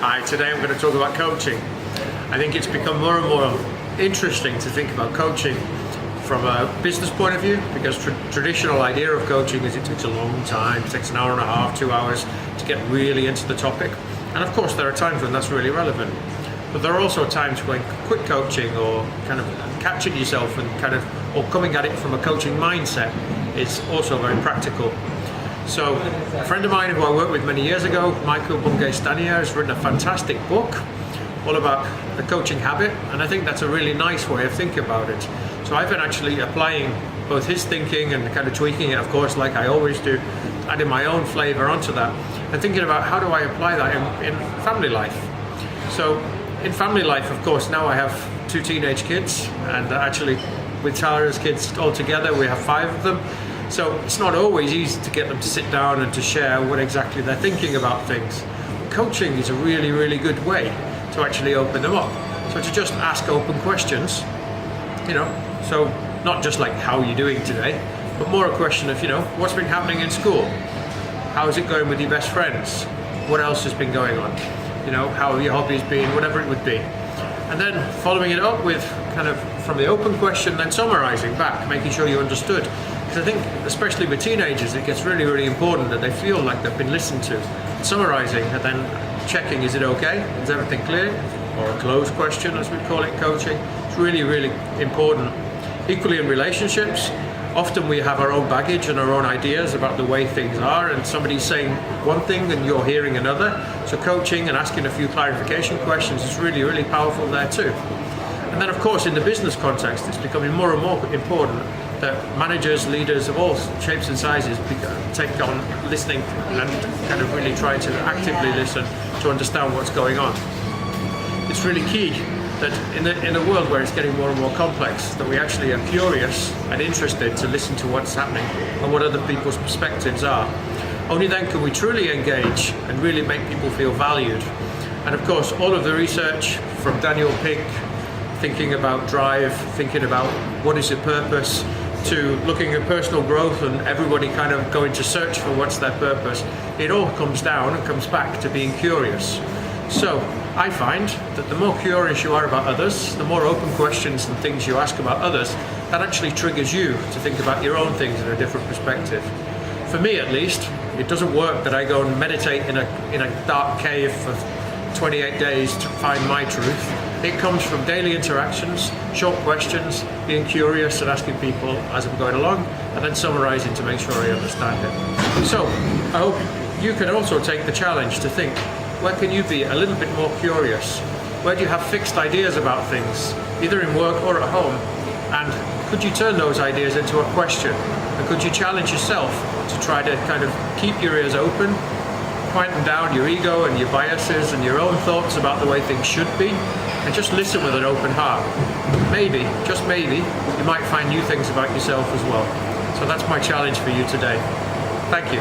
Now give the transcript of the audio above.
Hi, today I'm going to talk about coaching. I think it's become more and more interesting to think about coaching from a business point of view, because traditional idea of coaching is it takes a long time, it takes an hour and a half, 2 hours to get really into the topic. And of course there are times when that's really relevant. But there are also times when quick coaching or kind of catching yourself and or coming at it from a coaching mindset is also very practical. So a friend of mine who I worked with many years ago, Michael Bungay-Stanier, has written a fantastic book all about the coaching habit, and I think that's a really nice way of thinking about it. So I've been actually applying both his thinking and kind of tweaking it, of course, like I always do, adding my own flavor onto that, and thinking about how do I apply that in family life. So in family life, of course, now I have 2 teenage kids, and actually with Tara's kids all together, we have 5 of them. So it's not always easy to get them to sit down and to share what exactly they're thinking about things. Coaching is a really, really good way to actually open them up. So to just ask open questions, so not just like how are you doing today, but more a question of, what's been happening in school? How's it going with your best friends? What else has been going on? How have your hobbies been? Whatever it would be. And then following it up with kind of from the open question, then summarizing back, making sure you understood. Because I think, especially with teenagers, it gets really, really important that they feel like they've been listened to. Summarizing and then checking, is it okay? Is everything clear? Or a closed question, as we call it in coaching. It's really, really important. Equally in relationships, often we have our own baggage and our own ideas about the way things are, and somebody's saying one thing and you're hearing another. So coaching and asking a few clarification questions is really, really powerful there too. And then of course in the business context, it's becoming more and more important that managers, leaders of all shapes and sizes take on listening and kind of really try to actively listen to understand what's going on. It's really key that in a world where it's getting more and more complex, that we actually are curious and interested to listen to what's happening and what other people's perspectives are. Only then can we truly engage and really make people feel valued. And of course, all of the research from Daniel Pink, thinking about drive, thinking about what is your purpose, to looking at personal growth and everybody kind of going to search for what's their purpose, it all comes down and comes back to being curious. So I find that the more curious you are about others, the more open questions and things you ask about others, that actually triggers you to think about your own things in a different perspective. For me at least, it doesn't work that I go and meditate in a dark cave for 28 days to find my truth. It comes from daily interactions, short questions, being curious and asking people as I'm going along, and then summarizing to make sure I understand it. So I hope you can also take the challenge to think, where can you be a little bit more curious? Where do you have fixed ideas about things, either in work or at home? And could you turn those ideas into a question? And could you challenge yourself to try to kind of keep your ears open, quieten down your ego and your biases and your own thoughts about the way things should be, and just listen with an open heart? Maybe, just maybe, you might find new things about yourself as well. So that's my challenge for you today. Thank you.